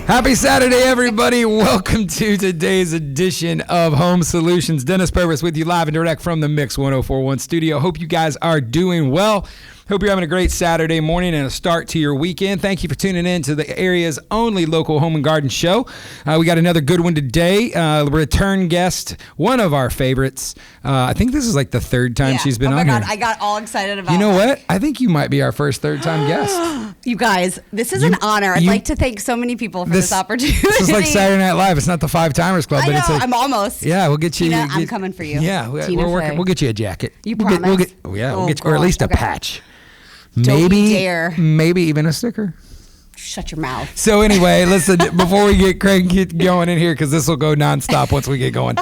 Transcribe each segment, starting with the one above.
Happy Saturday, everybody. Welcome to today's edition of Home Solutions. Dennis Purvis with you live and direct from the Mix 1041 studio. Hope you guys are doing well. Hope you're having a great Saturday morning and a start to your weekend. Thank you for tuning in to the area's only local home and garden show. We got another good one today. Return guest, one of our favorites. I think this is like the third time she's been on here. Oh my God, I got all excited about it. You know what? I think you might be our first third-time guest. You guys, this is an honor. I'd like to thank so many people for this opportunity. This is like Saturday Night Live. It's not the Five Timers Club. I know, I'm almost. Yeah, we'll get you. Tina, I'm coming for you. Yeah, we'll get you a jacket. You promise? We'll get or at least a patch. Don't dare. Maybe even a sticker. Shut your mouth. So anyway, listen, before we get going in here, because this will go nonstop once we get going,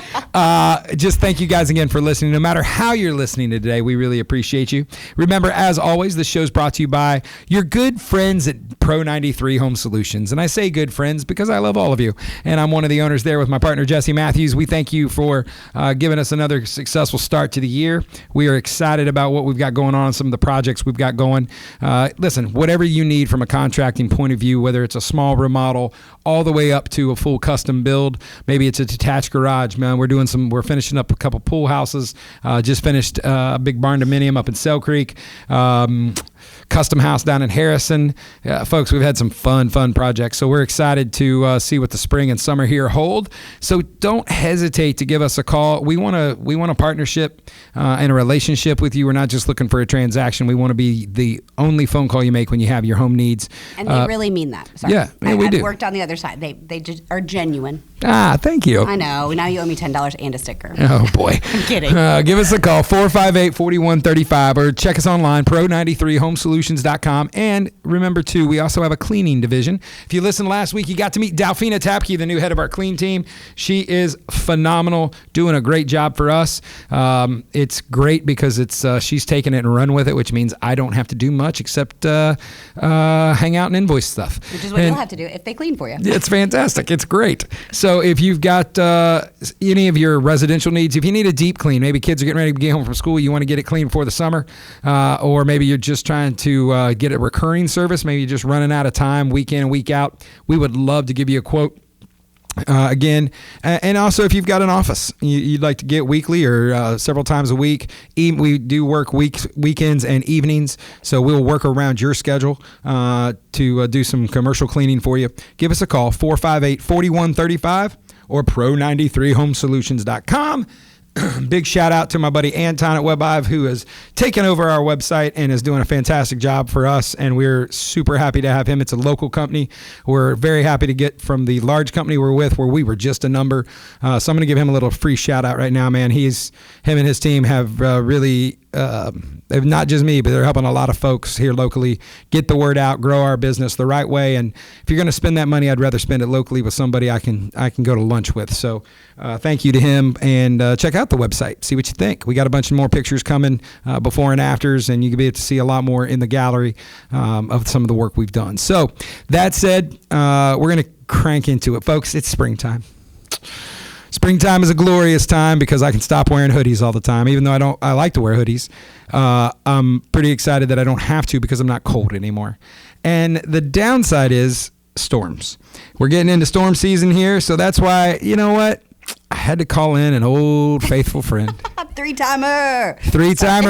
just thank you guys again for listening. No matter how you're listening today, we really appreciate you. Remember, as always, the show's brought to you by your good friends at Pro 93 Home Solutions. And I say good friends because I love all of you. And I'm one of the owners there with my partner, Jesse Matthews. We thank you for giving us another successful start to the year. We are excited about what we've got going on, some of the projects we've got going. Listen, whatever you need from a contracting point of view, whether it's a small remodel all the way up to a full custom build, maybe it's a detached garage, man. We're finishing up a couple pool houses, just finished a big barn dominium up in Sell Creek, custom house down in Harrison. Folks, we've had some fun projects, so we're excited to see what the spring and summer here hold. So don't hesitate to give us a call. We want a partnership and a relationship with you. We're not just looking for a transaction. We want to be the only phone call you make when you have your home needs. And they really mean that. Sorry. Yeah, we do. I've worked on the other side. They just are genuine. Thank you. I know. Now you owe me $10 and a sticker. Oh, boy. I'm kidding. Give us a call, 458-4135, or check us online, pro93homesolutions.com. And remember, too, we also have a cleaning division. If you listened last week, you got to meet Dalphina Tapke, the new head of our clean team. She is phenomenal, doing a great job for us. It's great because she's taken it and run with it, which means I don't have to do much except hang out and invoice stuff. Which is what you'll have to do if they clean for you. It's fantastic. It's great. So if you've got any of your residential needs, if you need a deep clean, maybe kids are getting ready to get home from school, you want to get it clean before the summer, or maybe you're just trying to get a recurring service, maybe you're just running out of time week in and week out, we would love to give you a quote. Again, and also if you've got an office you'd like to get weekly or several times a week, we do work weekends and evenings, so we'll work around your schedule to do some commercial cleaning for you. Give us a call, 458-4135 or pro93homesolutions.com. Big shout out to my buddy Anton at WebIve, who has taken over our website and is doing a fantastic job for us, and we're super happy to have him. It's a local company. We're very happy to get from the large company we're with, where we were just a number. So I'm going to give him a little free shout out right now, man. Him and his team have really not just me, but they're helping a lot of folks here locally get the word out, grow our business the right way. And if you're going to spend that money, I'd rather spend it locally with somebody I can go to lunch with. So thank you to him, and check out the website, see what you think. We got a bunch of more pictures coming before and afters, and you can be able to see a lot more in the gallery of some of the work we've done. So that said, we're going to crank into it, folks. It's springtime. Springtime is a glorious time because I can stop wearing hoodies all the time, even though I like to wear hoodies. I'm pretty excited that I don't have to because I'm not cold anymore. And the downside is storms. We're getting into storm season here, so that's why, you know what? I had to call in an old faithful friend. Three-timer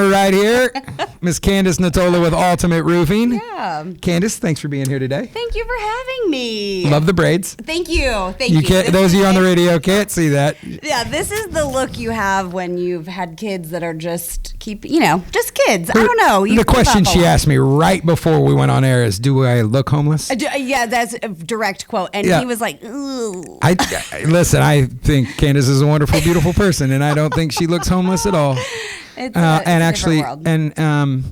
right here. Miss Candice Natola with Alltimate Roofing. Yeah. Candice, thanks for being here today. Thank you for having me. Love the braids. Thank you. Thank you. Those of you on the radio can't see that. Yeah, this is the look you have when you've had kids that are just kids. I don't know. The question she asked me right before we went on air is, do I look homeless? Yeah, that's a direct quote. And he was like, ooh. Listen, I think Candice is a wonderful, beautiful person, and I don't think she looks homeless at all. It's a different world.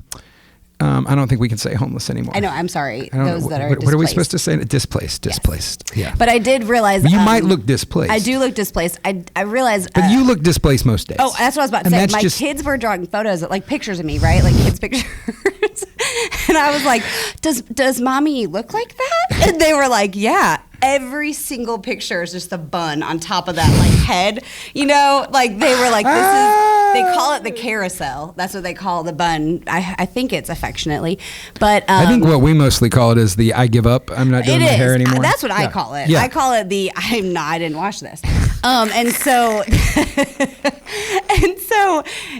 I don't think we can say homeless anymore. I know. I'm sorry. Those that are displaced. What are we supposed to say? Displaced. Yeah. But I did realize you might look displaced. I do look displaced. I realized. But you look displaced most days. Oh, that's what I was about to say. My kids were drawing photos, like pictures of me, right? Like kids' pictures. And I was like, "Does mommy look like that?" And they were like, "Yeah." Every single picture is just the bun on top of that like head, like they were like, this is They call it the carousel. That's what they call the bun. I think it's affectionately, but I think what we mostly call it is the I give up. I'm not doing my hair anymore. That's what I call it. Yeah. I call it the I didn't wash this. And so,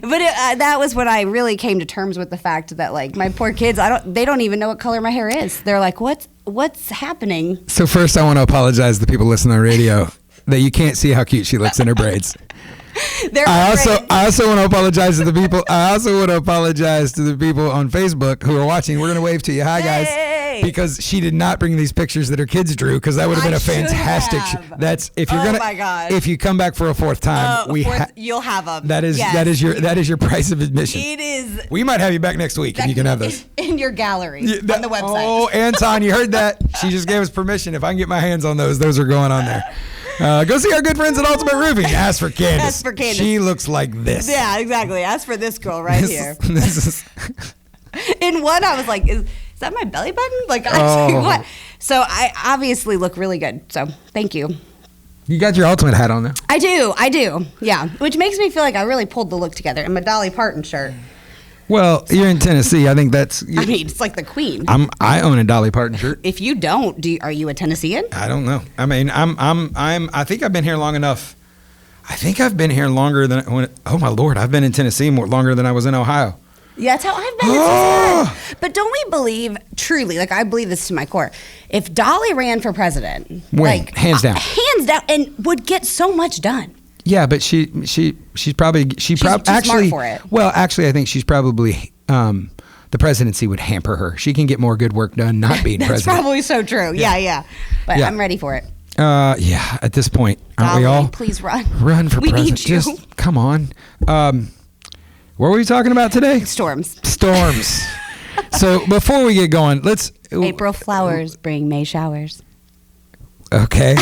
but that was when I really came to terms with the fact that like my poor kids, they don't even know what color my hair is. They're like, what's happening? So first, I want to apologize to the people listening on radio that you can't see how cute she looks in her braids. I also want to apologize to the people. I also want to apologize to the people on Facebook who are watching. We're gonna wave to you, hi guys, because she did not bring these pictures that her kids drew because that would have been a fantastic. That's if you're gonna. My God. If you come back for a fourth time, you'll have them. That is your price of admission. It is. We might have you back next week if you can have those in your gallery on the website. Oh, Anton, you heard that? She just gave us permission. If I can get my hands on those are going on there. Go see our good friends at Alltimate Roofing. Ask for Candice. Ask for Candice. She looks like this. Yeah, exactly. Ask for this girl right here. This is. In one, I was like, is that my belly button? Like, what? So I obviously look really good. So thank you. You got your Ultimate hat on there. I do. Yeah. Which makes me feel like I really pulled the look together in my Dolly Parton shirt. Well, you're in Tennessee. I think that's. I mean, it's like the queen. I own a Dolly Parton shirt. If you don't, are you a Tennessean? I don't know. I mean, I think I've been here long enough. I think I've been here longer than. Oh my Lord, I've been in Tennessee longer than I was in Ohio. Yeah, that's how I've been. Oh. But don't we believe truly? Like I believe this to my core. If Dolly ran for president, hands down, and would get so much done. Yeah, but she's probably smart for it. Well, actually, I think she's probably the presidency would hamper her. She can get more good work done not being That's president. That's probably so true. Yeah. But I'm ready for it. Yeah. At this point, aren't we all? Please run. Run for president. Need you. Just come on. What were we talking about today? Storms. So before we get going, let's. April flowers bring May showers. Okay.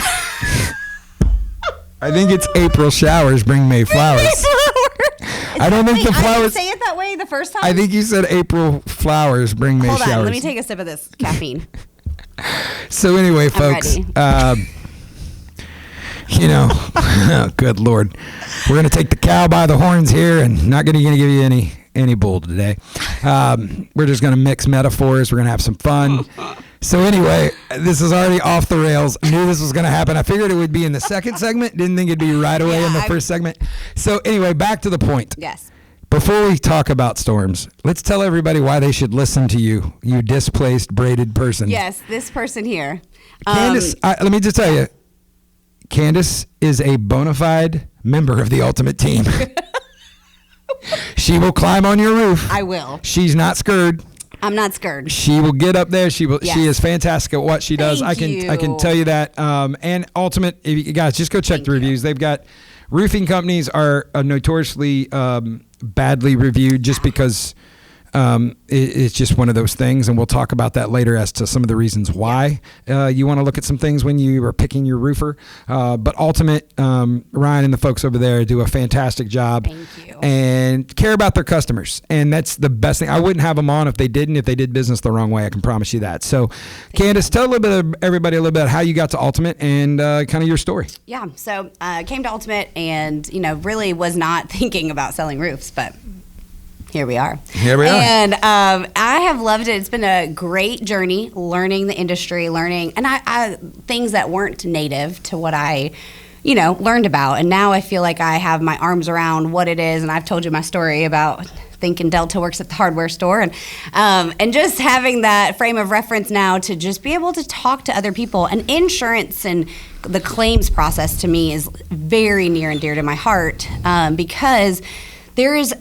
I think it's April showers bring May flowers. I don't think the flowers. I didn't say it that way the first time. I think you said April flowers bring May showers. Hold on, let me take a sip of this caffeine. So anyway, folks, good Lord, we're gonna take the cow by the horns here, and not gonna give you any bull today. We're just gonna mix metaphors. We're gonna have some fun. So anyway, this is already off the rails. I knew this was going to happen. I figured it would be in the second segment. Didn't think it'd be right away in the first segment. So anyway, back to the point. Yes. Before we talk about storms, let's tell everybody why they should listen to you displaced braided person. Yes, this person here. Candice, let me just tell you, Candice is a bona fide member of the Ultimate team. She will climb on your roof. I will. She's not scared. I'm not scared. She will get up there. She will. Yes. She is fantastic at what she does. I can tell you that. And Ultimate, if you guys just go check the reviews. They've got roofing companies are notoriously badly reviewed just because it's just one of those things, and we'll talk about that later as to some of the reasons why you want to look at some things when you are picking your roofer. But Ultimate, Ryan and the folks over there do a fantastic job. Thank you. And care about their customers, and that's the best thing. I wouldn't have them on if they did business the wrong way. I can promise you that. So, Candice, tell everybody a little bit how you got to Ultimate and kind of your story. Yeah. So I came to Ultimate, and really was not thinking about selling roofs, but here we are. And I have loved it. It's been a great journey learning the industry, and I things that weren't native to what I, learned about. And now I feel like I have my arms around what it is. And I've told you my story about thinking Delta works at the hardware store, and just having that frame of reference now to just be able to talk to other people. And insurance and the claims process to me is very near and dear to my heart, because there is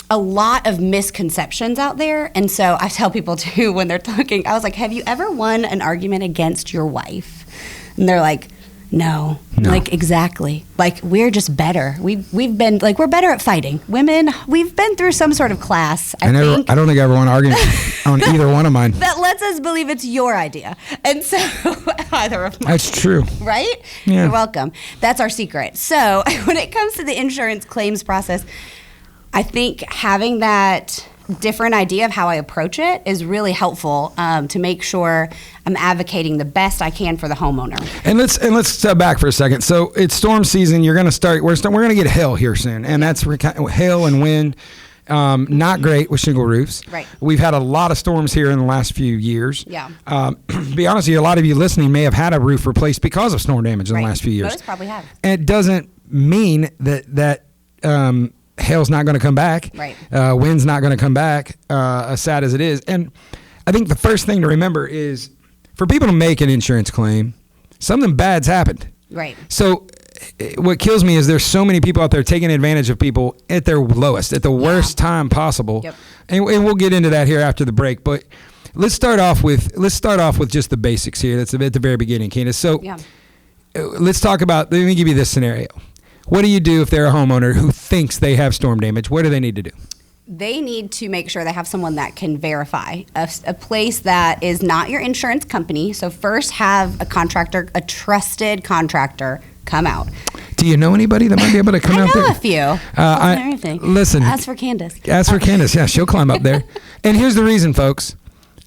a lot of misconceptions out there. And so I tell people too, when they're talking, I was like, have you ever won an argument against your wife? And they're like, no. Like, exactly. Like, we're just better. We've been like, we're better at fighting. Women, we've been through some sort of class. I don't think I ever won an argument on either one of mine. That lets us believe it's your idea. And so either of mine. That's true. Right? Yeah. You're welcome. That's our secret. So when it comes to the insurance claims process, I think having that different idea of how I approach it is really helpful to make sure I'm advocating the best I can for the homeowner. And let's step back for a second. So it's storm season. You're going to start. We're going to get hail here soon, and that's hail and wind. Not great with shingle roofs. Right. We've had a lot of storms here in the last few years. Yeah. Be honest with you, a lot of you listening may have had a roof replaced because of storm damage in the last few years. Most probably have. And it doesn't mean that hail's not going to come back. Right. Wind's not going to come back, as sad as it is. And I think the first thing to remember is for people to make an insurance claim, something bad's happened. Right. So what kills me is there's so many people out there taking advantage of people at their lowest, at the worst time possible. Yep. And we'll get into that here after the break. But let's start off with just the basics here. That's at the very beginning, Candice. So let's talk about, let me give you this scenario. What do you do if they're a homeowner who thinks they have storm damage? What do they need to do? They need to make sure they have someone that can verify a place that is not your insurance company. So first have a contractor, a trusted contractor, come out. Do you know anybody that might be able to come out there? I know a few. Everything. Listen. Ask for Candice. Ask for Candice. Yeah, she'll climb up there. And here's the reason, folks.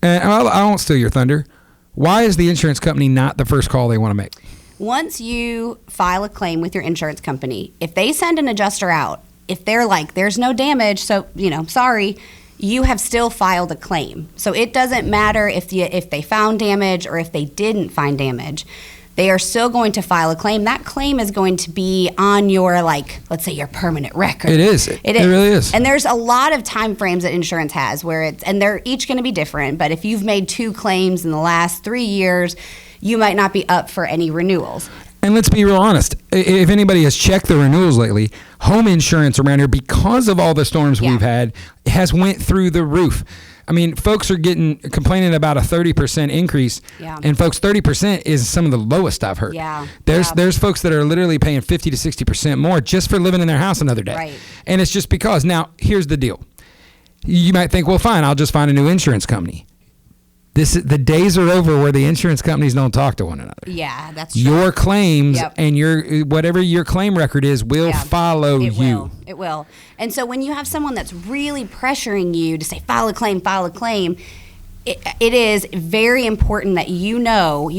And I won't steal your thunder. Why is the insurance company not the first call they want to make? Once you file a claim with your insurance company, if they send an adjuster out, if they're like, there's no damage, so, sorry, you have still filed a claim. So it doesn't matter if they found damage or if they didn't find damage. They are still going to file a claim. That claim is going to be on your, let's say your permanent record. It is. It really is. And there's a lot of time frames that insurance has and they're each going to be different. But if you've made 2 claims in the last 3 years, you might not be up for any renewals. And let's be real honest. If anybody has checked the renewals lately, home insurance around here, because of all the storms we've had, has went through the roof. I mean, folks are complaining about a 30% increase. Yeah. And folks, 30% is some of the lowest I've heard. Yeah. There's folks that are literally paying 50 to 60% more just for living in their house another day. Right. And it's just because. Now, here's the deal. You might think, well, fine, I'll just find a new insurance company. The days are over where the insurance companies don't talk to one another. Yeah, that's true. Your claims and whatever your claim record is will follow you. It will. And so when you have someone that's really pressuring you to say, file a claim, it is very important that you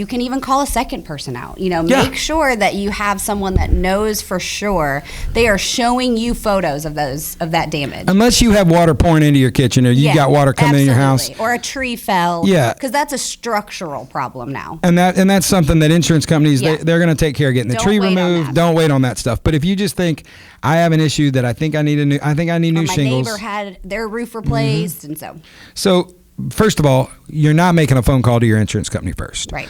can even call a second person out. Make sure that you have someone that knows for sure they are showing you photos of that damage. Unless you have water pouring into your kitchen or you got water coming in your house. Or a tree fell. Yeah. Because that's a structural problem now. And that's something that insurance companies, they're going to take care of getting the tree removed. Don't wait on that stuff. But if you just think, I have an issue that I think I need new shingles. My neighbor had their roof replaced and So first of all, you're not making a phone call to your insurance company first. Right.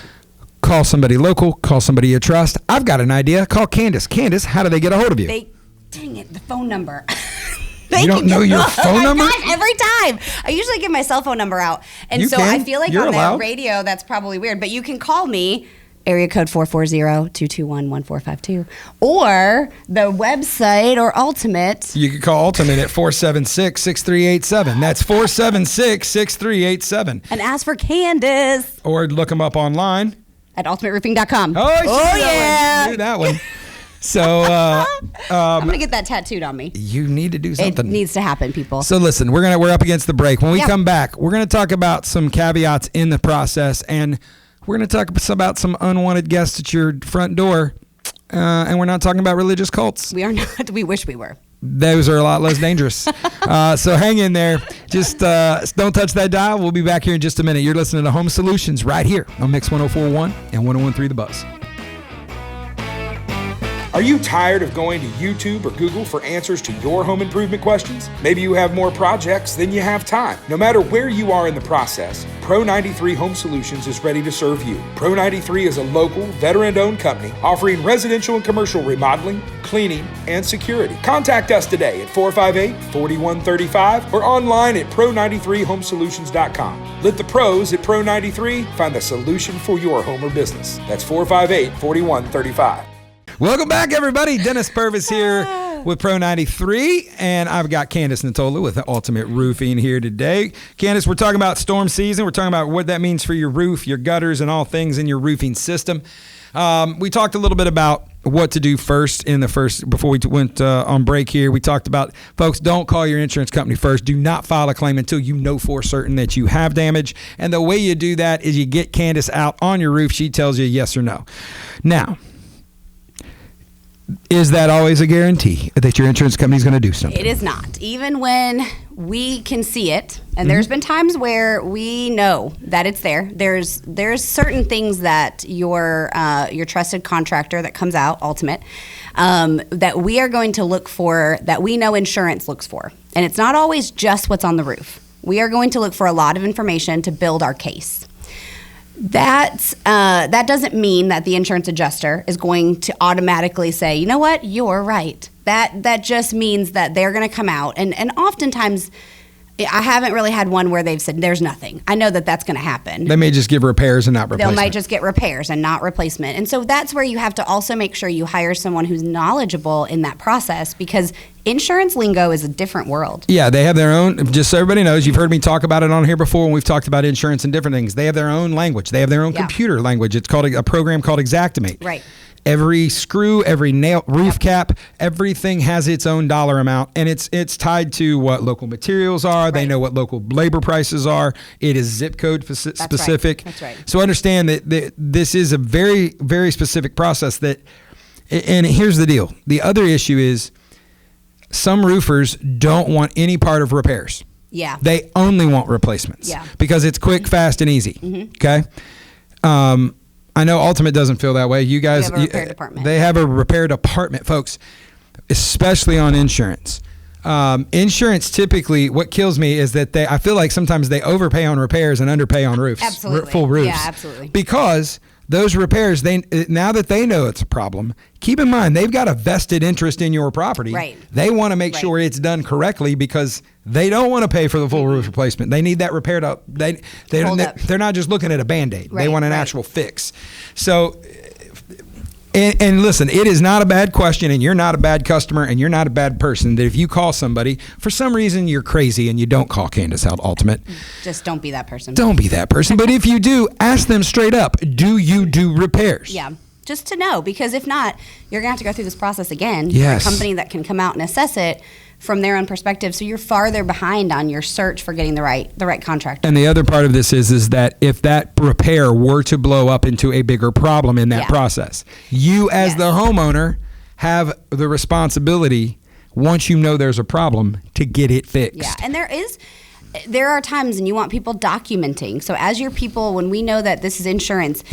Call somebody local. Call somebody you trust. I've got an idea. Call Candice. Candice, how do they get a hold of you? Dang it, the phone number. You don't know your phone number? Gosh, every time. I usually give my cell phone number out. And I feel like on the radio, that's probably weird. But you can call me. Area code 440-221-1452. Or the website or Alltimate. You can call Alltimate at 476-6387. That's 476-6387. And ask for Candice. Or look them up online. At alltimateroofing.com. Oh yeah. I knew that one. So I'm going to get that tattooed on me. You need to do something. It needs to happen, people. So listen, we're up against the break. When we come back, we're going to talk about some caveats in the process, and we're going to talk about some unwanted guests at your front door, and we're not talking about religious cults. We are not. We wish we were. Those are a lot less dangerous. So hang in there. Just don't touch that dial. We'll be back here in just a minute. You're listening to Home Solutions right here on Mix 104.1 and 101.3 The Buzz. Are you tired of going to YouTube or Google for answers to your home improvement questions? Maybe you have more projects than you have time. No matter where you are in the process, Pro 93 Home Solutions is ready to serve you. Pro 93 is a local, veteran-owned company offering residential and commercial remodeling, cleaning, and security. Contact us today at 458-4135 or online at pro93homesolutions.com. Let the pros at Pro 93 find the solution for your home or business. That's 458-4135. Welcome back, everybody. Dennis Purvis here with Pro 93, and I've got Candice Natola with Alltimate Roofing here today. Candice, we're talking about storm season. We're talking about what that means for your roof, your gutters, and all things in your roofing system. We talked a little bit about what to do before we went on break here. We talked about, folks, don't call your insurance company first. Do not file a claim until you know for certain that you have damage. And the way you do that is you get Candice out on your roof. She tells you yes or no. Now, is that always a guarantee that your insurance company is going to do something? It is not. Even when we can see it, and there's been times where we know that it's there. There's certain things that your trusted contractor that comes out, Alltimate, that we are going to look for, that we know insurance looks for. And it's not always just what's on the roof. We are going to look for a lot of information to build our case. That doesn't mean that the insurance adjuster is going to automatically say, you know what, you're right. That just means that they're going to come out. And oftentimes, I haven't really had one where they've said there's nothing. I know that that's going to happen. They may just give repairs and not replacement. They might just get repairs and not replacement. And so that's where you have to also make sure you hire someone who's knowledgeable in that process, because insurance lingo is a different world. Yeah, they have their own, just so everybody knows, you've heard me talk about it on here before when we've talked about insurance and different things. They have their own language. They have their own computer language. It's called a program called Xactimate. Right. Every screw, every nail, roof cap, everything has its own dollar amount, and it's tied to what local materials are. Right. They know what local labor prices are. It is zip code specific. That's right. So understand that this is a very, very specific process. And here's the deal. The other issue is some roofers don't want any part of repairs. Yeah. They only want replacements. Yeah. Because it's quick, fast, and easy. Mm-hmm. Okay. I know Alltimate doesn't feel that way. You guys, they have a repair department. They have a repair department, folks, especially on insurance. Insurance typically, what kills me is that I feel like sometimes they overpay on repairs and underpay on roofs. Absolutely. Full roofs. Yeah, absolutely. Because those repairs, now that they know it's a problem, keep in mind, they've got a vested interest in your property. Right. They want to make sure it's done correctly because they don't want to pay for the full roof replacement. They need that repaired up. They're not just looking at a Band-Aid. They want an actual fix. So, and listen, it is not a bad question, and you're not a bad customer, and you're not a bad person, that if you call somebody, for some reason you're crazy and you don't call Candice out Alltimate. Just don't be that person. Don't be that person. But if you do, ask them straight up, do you do repairs? Yeah. Just to know, because if not, you're going to have to go through this process again. Yes. For a company that can come out and assess it from their own perspective, so you're farther behind on your search for getting the right contractor. And the other part of this is that if that repair were to blow up into a bigger problem in that process, you as the homeowner have the responsibility, once you know there's a problem, to get it fixed. Yeah, and there are times, and you want people documenting. So as your people, when we know that this is insurance,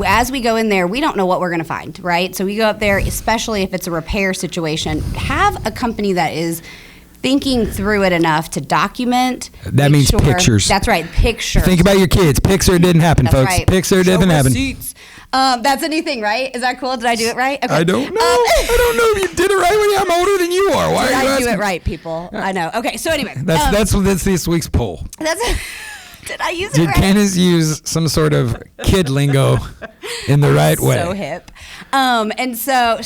as we go in there, we don't know what we're going to find, right? So we go up there, especially if it's a repair situation, have a company that is thinking through it enough to document. That means pictures. That's right, pictures. Think about your kids. Pixar didn't happen, folks. Right. Pixar didn't happen. Receipts. That's anything, right? Is that cool? Did I do it right? Okay. I don't know. I don't know if you did it right when I'm older than you are. Why did are you I asking? do it right, people? I know. Okay, so anyway. That's this week's poll. Did I use it right? Did Candice use some sort of kid lingo in the right way? So hip. And so...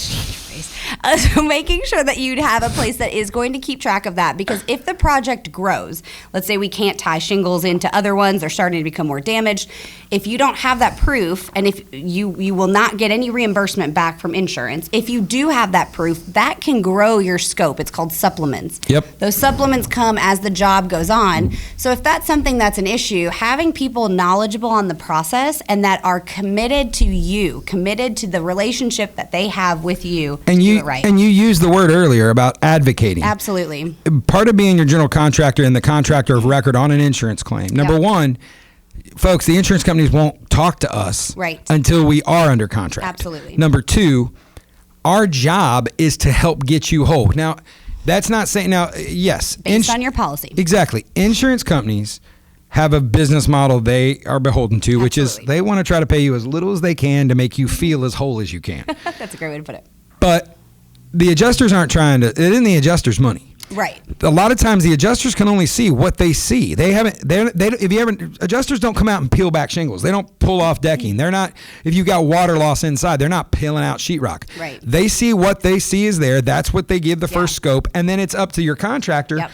So making sure that you'd have a place that is going to keep track of that, because if the project grows, let's say we can't tie shingles into other ones, they're starting to become more damaged. If you don't have that proof, and if you will not get any reimbursement back from insurance, if you do have that proof, that can grow your scope. It's called supplements. Yep. Those supplements come as the job goes on. So if that's something that's an issue, having people knowledgeable on the process and that are committed to you, committed to the relationship that they have with you, and do it right. And you used the word earlier about advocating. Absolutely. Part of being your general contractor and the contractor of record on an insurance claim. Number one, folks, the insurance companies won't talk to us until we are under contract. Absolutely. Number two, our job is to help get you whole. Now, that's not saying, yes. Based on your policy. Exactly. Insurance companies have a business model they are beholden to, which is they want to try to pay you as little as they can to make you feel as whole as you can. That's a great way to put it. But the adjusters aren't trying to, it isn't the adjuster's money. Right. A lot of times the adjusters can only see what they see. Adjusters don't come out and peel back shingles. They don't pull off decking. They're not, if you've got water loss inside, they're not peeling out sheetrock. Right. They see what they see is there. That's what they give the first scope. And then it's up to your contractor.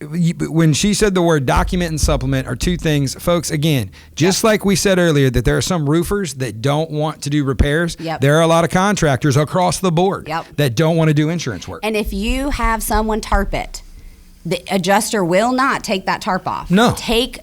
when she said the word document and supplement are two things, folks, again, just like we said earlier that there are some roofers that don't want to do repairs, there are a lot of contractors across the board that don't want to do insurance work. And if you have someone tarp it, the adjuster will not take that tarp off. No.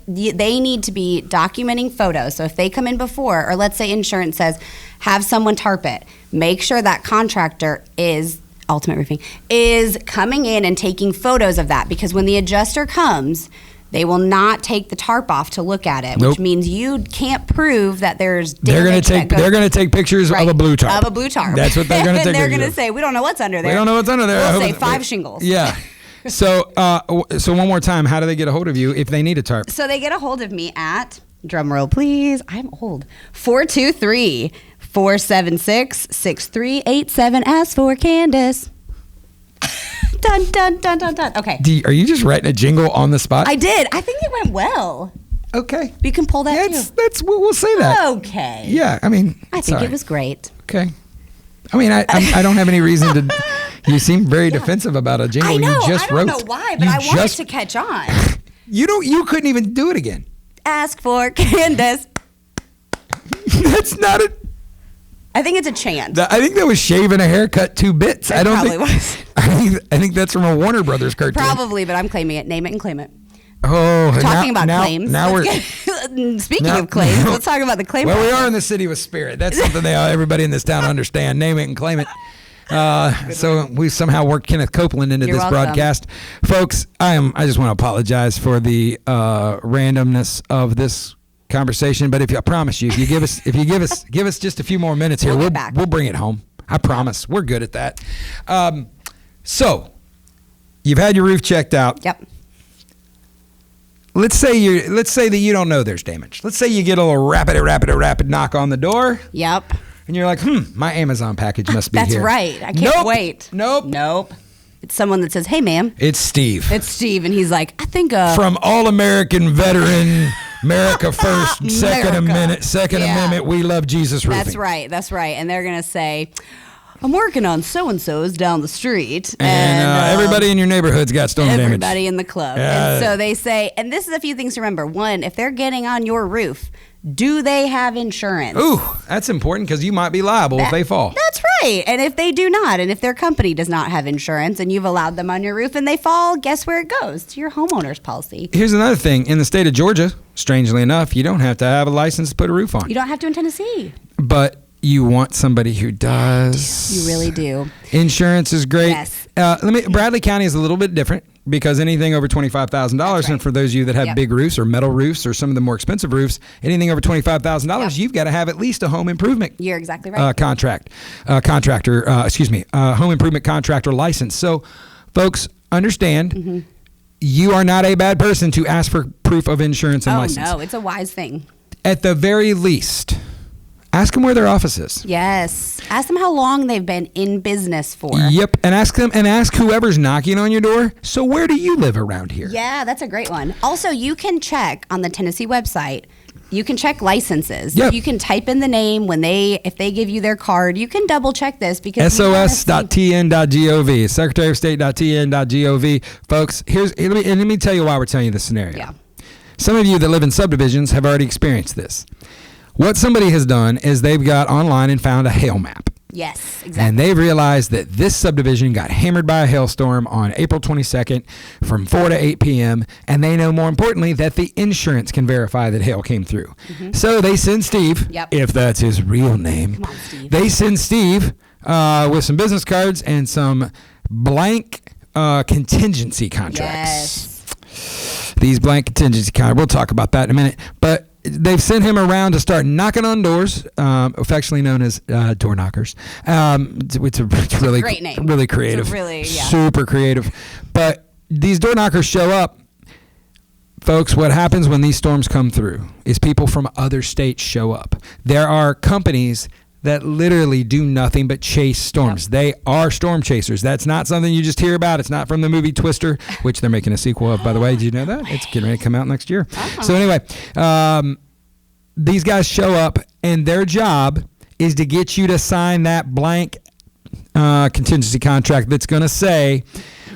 They need to be documenting photos. So if they come in before, or let's say insurance says, have someone tarp it, make sure that contractor is Alltimate Roofing is coming in and taking photos of that, because when the adjuster comes, they will not take the tarp off to look at it, which means you can't prove that there's damage. They're going to take pictures of a blue tarp. Of a blue tarp. That's what they're going to take. And they're going to say, we don't know what's under there. We don't know what's under there. We'll say 5 shingles. Yeah. So one more time, how do they get a hold of you if they need a tarp? So they get a hold of me at, drum roll please, I'm old, 423-476-6387. Ask for Candice. Dun, dun, dun, dun, dun. Okay. Are you just writing a jingle on the spot? I did. I think it went well. Okay. You can pull that too. We'll say that. Okay. Yeah, I mean, I think it was great. Okay. I mean, I don't have any reason to. You seem very defensive about a jingle I know, you just wrote. I don't know why, but I want it to catch on. You couldn't even do it again. Ask for Candice. That's not a. I think it's a chant. I think that was shaving a haircut 2 bits. It probably was. I think that's from a Warner Brothers cartoon. Probably, but I'm claiming it. Name it and claim it. Oh, talking about claims. Now we're speaking of claims. Let's talk about the claim. Well, we are in the city with spirit. That's something everybody in this town understand. Name it and claim it. So we somehow worked Kenneth Copeland into this broadcast, folks. I just want to apologize for the randomness of this conversation, but I promise you, if you give us just a few more minutes here, we'll bring it home. I promise. We're good at that. So you've had your roof checked out. Yep. Let's say that you don't know there's damage. Let's say you get a little rapid knock on the door. Yep. And you're like, my Amazon package must be here. That's right. I can't wait. Nope. It's someone that says, hey, ma'am. It's Steve. And he's like, I think from All-American Veteran, America First, Second Amendment, we love Jesus Roofing. That's right. And they're going to say, I'm working on so-and-so's down the street. And everybody in your neighborhood's got storm damage. Everybody in the club. And so they say, and this is a few things to remember. One, if they're getting on your roof, do they have insurance? Ooh, that's important because you might be liable if they fall. That's right. And if they do not, and if their company does not have insurance and you've allowed them on your roof and they fall, guess where it goes? To your homeowner's policy. Here's another thing. In the state of Georgia, strangely enough, you don't have to have a license to put a roof on. You don't have to in Tennessee. But you want somebody who does. You really do. Insurance is great. Yes. Bradley County is a little bit different because anything over $25,000, and for those of you that have big roofs or metal roofs or some of the more expensive roofs, anything over $25,000, you've got to have at least a home improvement. You're exactly right. Home improvement contractor license. So, folks, understand. You are not a bad person to ask for proof of insurance and license. Oh no, it's a wise thing. At the very least, ask them where their office is. Yes. Ask them how long they've been in business for. Yep. And ask whoever's knocking on your door. So where do you live around here? Yeah, that's a great one. Also, you can check on the Tennessee website. You can check licenses. Yep. You can type in the name if they give you their card. You can double check this because sos.tn.gov, Secretary of State.tn.gov. Folks, let me tell you why we're telling you this scenario. Yeah. Some of you that live in subdivisions have already experienced this. What somebody has done is they've got online and found a hail map. Yes, exactly. And they've realized that this subdivision got hammered by a hailstorm on April 22nd from 4 to 8 p.m. And they know, more importantly, that the insurance can verify that hail came through. So they send Steve, if that's his real name. Come on, Steve. They send Steve with some business cards and some blank contingency contracts. Yes. These blank contingency contracts, we'll talk about that in a minute. But they've sent him around to start knocking on doors, affectionately known as door knockers. It's a really great name. Really creative. Super creative. But these door knockers show up. Folks, what happens when these storms come through is people from other states show up. There are companies that literally do nothing but chase storms. Yep. They are storm chasers. That's not something you just hear about. It's not from the movie Twister, which they're making a sequel of, by the way. Did you know that? It's getting ready to come out next year. So anyway, these guys show up, and their job is to get you to sign that blank contingency contract that's going to say,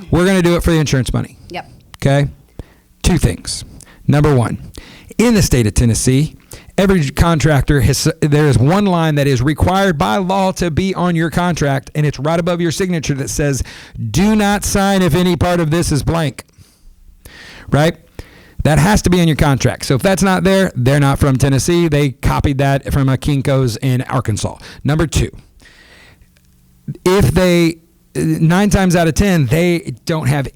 we're going to do it for the insurance money. Yep. Okay? 2 things. Number 1, in the state of Tennessee, every contractor there is one line that is required by law to be on your contract, and it's right above your signature that says, do not sign if any part of this is blank. Right? That has to be in your contract. So if that's not there, they're not from Tennessee. They copied that from a Kinko's in Arkansas. Number 2, if they 9 times out of 10 they don't have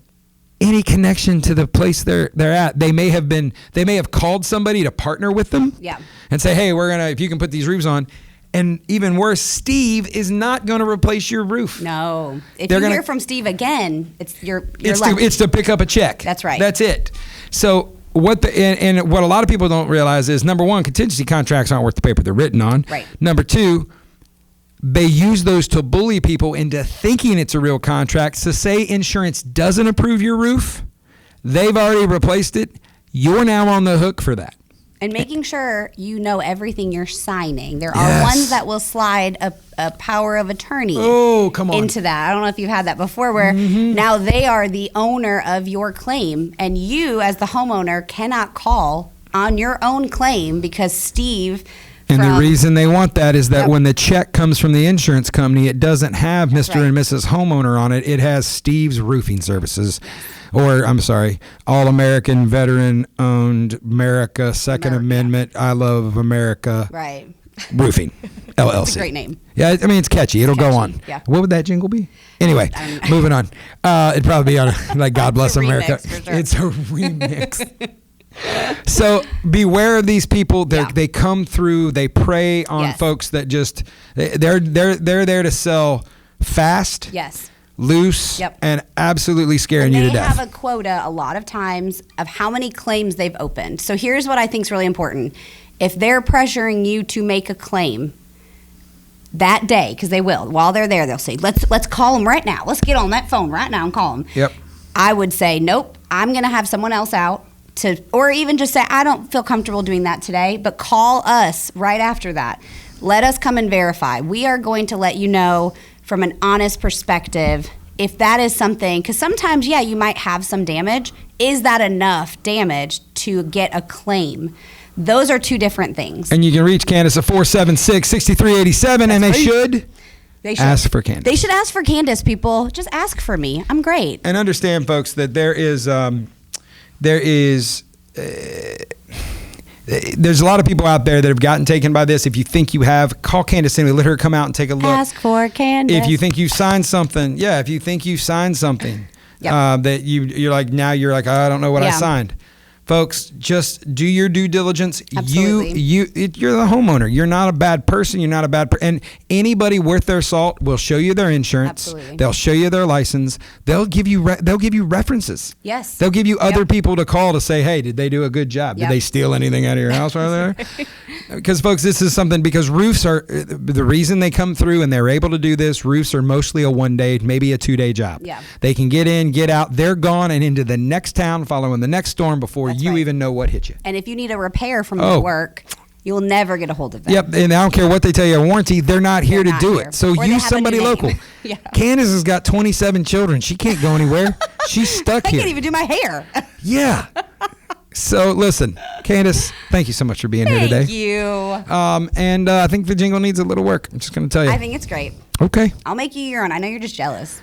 any connection to the place they're at, they may have called somebody to partner with them. Yeah. And say, hey, if you can put these roofs on. And even worse, Steve is not going to replace your roof. No. If you hear from Steve again, it's to pick up a check. That's right. That's it. So what a lot of people don't realize is, number 1, contingency contracts aren't worth the paper they're written on. Right. Number 2, they use those to bully people into thinking it's a real contract. So say insurance doesn't approve your roof, they've already replaced it. You're now on the hook for that. And making sure you know everything you're signing. There are ones that will slide a power of attorney into that. I don't know if you've had that before, where now they are the owner of your claim, and you as the homeowner cannot call on your own claim because Steve... And the reason they want that is that when the check comes from the insurance company, it doesn't have Mr. and Mrs. Homeowner on it. It has Steve's Roofing Services, or I'm sorry, All American Veteran Owned America Second Amendment. I love America. Right. Roofing, LLC. It's a great name. Yeah, I mean it's catchy. It'll go on. Yeah. What would that jingle be? Anyway, moving on. It'd probably be on like God Bless America. Remix, for sure. It's a remix. So beware of these people. They come through. They prey on folks that just they're there to sell fast, loose, and absolutely scaring you to death. They have a quota a lot of times of how many claims they've opened. So here's what I think is really important: if they're pressuring you to make a claim that day, because they will, while they're there, they'll say, "Let's call them right now. Let's get on that phone right now and call them." Yep. I would say, nope. I'm going to have someone else out. Or even just say, I don't feel comfortable doing that today, but call us right after that. Let us come and verify. We are going to let you know from an honest perspective if that is something, because sometimes, you might have some damage. Is that enough damage to get a claim? Those are 2 different things. And you can reach Candice at 476-6387, and they should ask for Candice. They should ask for Candice, people. Just ask for me. I'm great. And understand, folks, that there's a lot of people out there that have gotten taken by this. If you think you have, call Candice anyway. Let her come out and take a look. Ask for Candice. If you think you signed something, that you're like, I don't know what I signed. Folks, just do your due diligence. Absolutely. You're the homeowner. You're not a bad person. You're not a bad person. And anybody worth their salt will show you their insurance. Absolutely. They'll show you their license. They'll give you references. Yes. They'll give you other people to call to say, hey, did they do a good job? Did they steal anything out of your house right there? Because, folks, this is something, because roofs are, the reason they come through and they're able to do this, roofs are mostly a 1-day, maybe a 2-day job. Yeah. They can get in, get out, they're gone and into the next town following the next storm before you even know what hit you. And if you need a repair from the work, you'll never get a hold of them. Yep, and I don't care what they tell you, a warranty, they're not here to do it. So use somebody local. Candice has got 27 children. She can't go anywhere. She's stuck here. I can't even do my hair. Yeah. So listen, Candice, thank you so much for being here today. Thank you. And I think the jingle needs a little work. I'm just going to tell you. I think it's great. Okay. I'll make you your own. I know you're just jealous.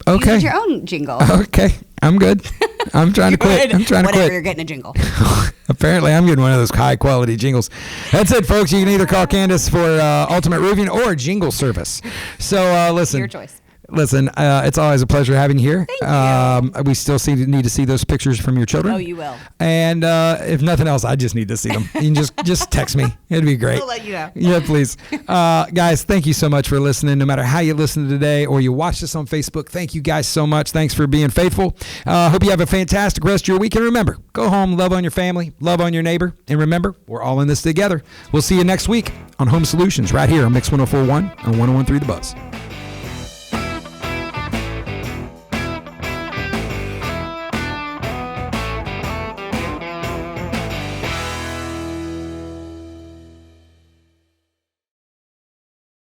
Okay. You did your own jingle. Okay. I'm good. I'm trying to quit. Whatever, you're getting a jingle. Apparently, I'm getting one of those high-quality jingles. That's it, folks. You can either call Candice for Alltimate Roofing or jingle service. So, listen. Your choice. Listen, it's always a pleasure having you here. Thank you. We still need to see those pictures from your children. Oh, you will. And if nothing else, I just need to see them. You can just text me. It'd be great. We'll let you know. Yeah, please. Guys, thank you so much for listening. No matter how you listen today or you watch this on Facebook, thank you guys so much. Thanks for being faithful. Hope you have a fantastic rest of your week. And remember, go home, love on your family, love on your neighbor. And remember, we're all in this together. We'll see you next week on Home Solutions right here on Mix 104.1 and 101.3 The Buzz.